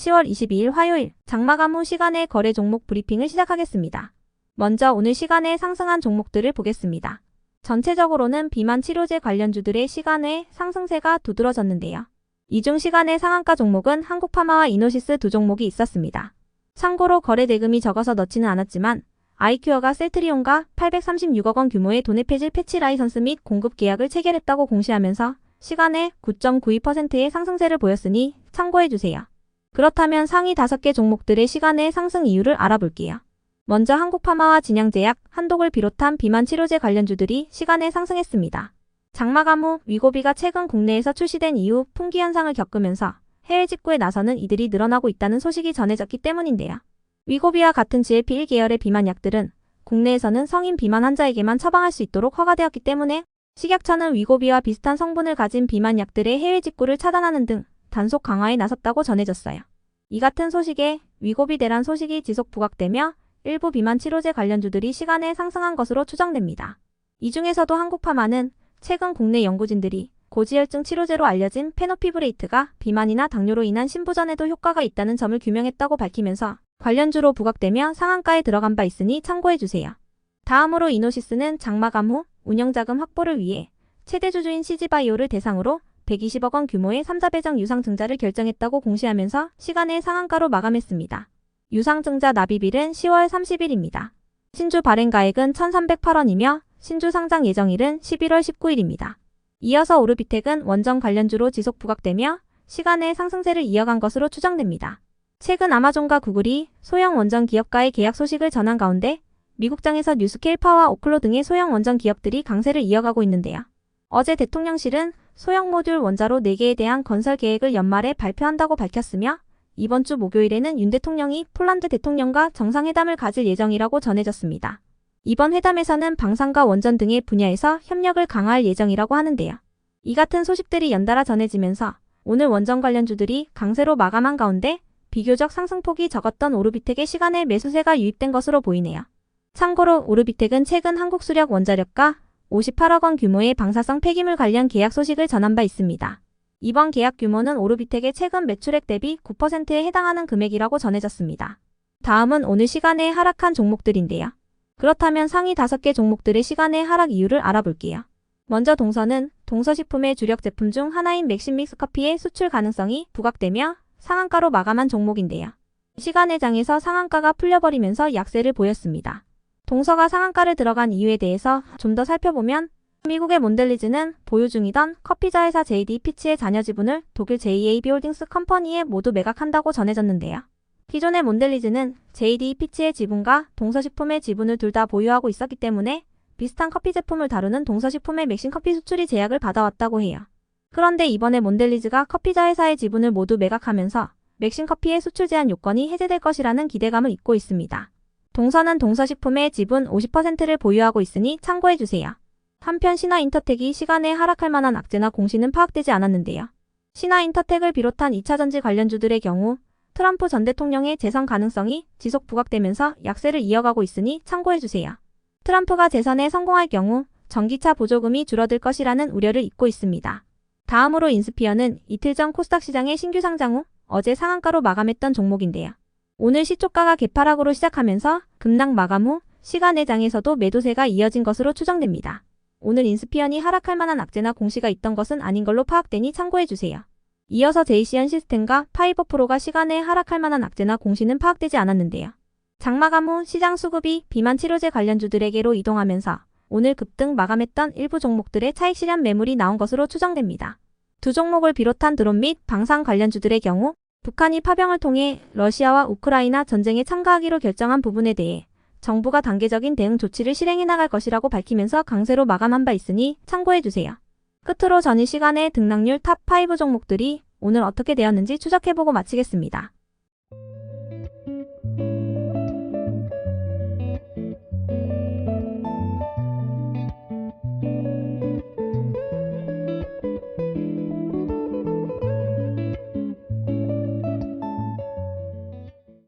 10월 22일 화요일 장마감 후 시간의 거래 종목 브리핑을 시작하겠습니다. 먼저 오늘 시간에 상승한 종목들을 보겠습니다. 전체적으로는 비만 치료제 관련주들의 시간외 상승세가 두드러졌는데요. 이 중 시간의 상한가 종목은 한국파마와 이노시스 두 종목이 있었습니다. 참고로 거래 대금이 적어서 넣지는 않았지만 아이큐어가 셀트리온과 836억 원 규모의 도내 폐질 패치 라이선스 및 공급 계약을 체결했다고 공시하면서 시간에 9.92%의 상승세를 보였으니 참고해주세요. 그렇다면 상위 5개 종목들의 시간의 상승 이유를 알아볼게요. 먼저 한국파마와 진양제약, 한독을 비롯한 비만 치료제 관련주들이 시간에 상승했습니다. 장마감 후 위고비가 최근 국내에서 출시된 이후 품귀 현상을 겪으면서 해외 직구에 나서는 이들이 늘어나고 있다는 소식이 전해졌기 때문인데요. 위고비와 같은 GLP-1 계열의 비만 약들은 국내에서는 성인 비만 환자에게만 처방할 수 있도록 허가되었기 때문에 식약처는 위고비와 비슷한 성분을 가진 비만 약들의 해외 직구를 차단하는 등 단속 강화에 나섰다고 전해졌어요. 이 같은 소식에 위고비 대란 소식이 지속 부각되며 일부 비만 치료제 관련주들이 시간에 상승한 것으로 추정됩니다. 이 중에서도 한국파마는 최근 국내 연구진들이 고지혈증 치료제로 알려진 페노피브레이트가 비만이나 당뇨로 인한 신부전에도 효과가 있다는 점을 규명했다고 밝히면서 관련주로 부각되며 상한가에 들어간 바 있으니 참고해주세요. 다음으로 이노시스는 장마감 후 운영자금 확보를 위해 최대 주주인 CG바이오를 대상으로 120억 원 규모의 3자 배정 유상증자를 결정했다고 공시하면서 시간의 상한가로 마감했습니다. 유상증자 납입일은 10월 30일입니다. 신주 발행가액은 1,308원이며 신주 상장 예정일은 11월 19일입니다. 이어서 오르비텍은 원전 관련주로 지속 부각되며 시간의 상승세를 이어간 것으로 추정됩니다. 최근 아마존과 구글이 소형 원전 기업과의 계약 소식을 전한 가운데 미국장에서 뉴스케일 파워와 오클로 등의 소형 원전 기업들이 강세를 이어가고 있는데요. 어제 대통령실은 소형 모듈 원자로 4개에 대한 건설 계획을 연말에 발표한다고 밝혔으며 이번 주 목요일에는 윤 대통령이 폴란드 대통령과 정상회담을 가질 예정이라고 전해졌습니다. 이번 회담에서는 방산과 원전 등의 분야에서 협력을 강화할 예정이라고 하는데요. 이 같은 소식들이 연달아 전해지면서 오늘 원전 관련주들이 강세로 마감한 가운데 비교적 상승폭이 적었던 오르비텍의 시간에 매수세가 유입된 것으로 보이네요. 참고로 오르비텍은 최근 한국수력 원자력과 58억 원 규모의 방사성 폐기물 관련 계약 소식을 전한 바 있습니다. 이번 계약 규모는 오르비텍의 최근 매출액 대비 9%에 해당하는 금액이라고 전해졌습니다. 다음은 오늘 시간에 하락한 종목들인데요. 그렇다면 상위 5개 종목들의 시간의 하락 이유를 알아볼게요. 먼저 동서는 동서식품의 주력 제품 중 하나인 맥심 믹스커피의 수출 가능성이 부각되며 상한가로 마감한 종목인데요. 시간의 장에서 상한가가 풀려버리면서 약세를 보였습니다. 동서가 상한가를 들어간 이유에 대해서 좀 더 살펴보면 미국의 몬델리즈는 보유 중이던 커피자 회사 JD 피치의 자녀 지분을 독일 JAB 홀딩스 컴퍼니에 모두 매각한다고 전해졌는데요. 기존의 몬델리즈는 JD 피치의 지분과 동서식품의 지분을 둘 다 보유하고 있었기 때문에 비슷한 커피 제품을 다루는 동서식품의 맥심 커피 수출이 제약을 받아왔다고 해요. 그런데 이번에 몬델리즈가 커피자 회사의 지분을 모두 매각하면서 맥심 커피의 수출 제한 요건이 해제될 것이라는 기대감을 잇고 있습니다. 동서는 동서식품의 지분 50%를 보유하고 있으니 참고해주세요. 한편 신화인터텍이 시간에 하락할 만한 악재나 공시는 파악되지 않았는데요. 신화인터텍을 비롯한 2차전지 관련주들의 경우 트럼프 전 대통령의 재선 가능성이 지속 부각되면서 약세를 이어가고 있으니 참고해주세요. 트럼프가 재선에 성공할 경우 전기차 보조금이 줄어들 것이라는 우려를 잇고 있습니다. 다음으로 인스피어는 이틀 전 코스닥 시장의 신규 상장 후 어제 상한가로 마감했던 종목인데요. 오늘 시초가가 개파락으로 시작하면서 급락 마감 후 시간의 장에서도 매도세가 이어진 것으로 추정됩니다. 오늘 인스피언이 하락할 만한 악재나 공시가 있던 것은 아닌 걸로 파악되니 참고해주세요. 이어서 제이시언 시스템과 파이버프로가 시간에 하락할 만한 악재나 공시는 파악되지 않았는데요. 장마감 후 시장 수급이 비만 치료제 관련주들에게로 이동하면서 오늘 급등 마감했던 일부 종목들의 차익 실현 매물이 나온 것으로 추정됩니다. 두 종목을 비롯한 드론 및 방산 관련주들의 경우 북한이 파병을 통해 러시아와 우크라이나 전쟁에 참가하기로 결정한 부분에 대해 정부가 단계적인 대응 조치를 실행해 나갈 것이라고 밝히면서 강세로 마감한 바 있으니 참고해주세요. 끝으로 전일 시간에 등락률 탑5 종목들이 오늘 어떻게 되었는지 추적해보고 마치겠습니다.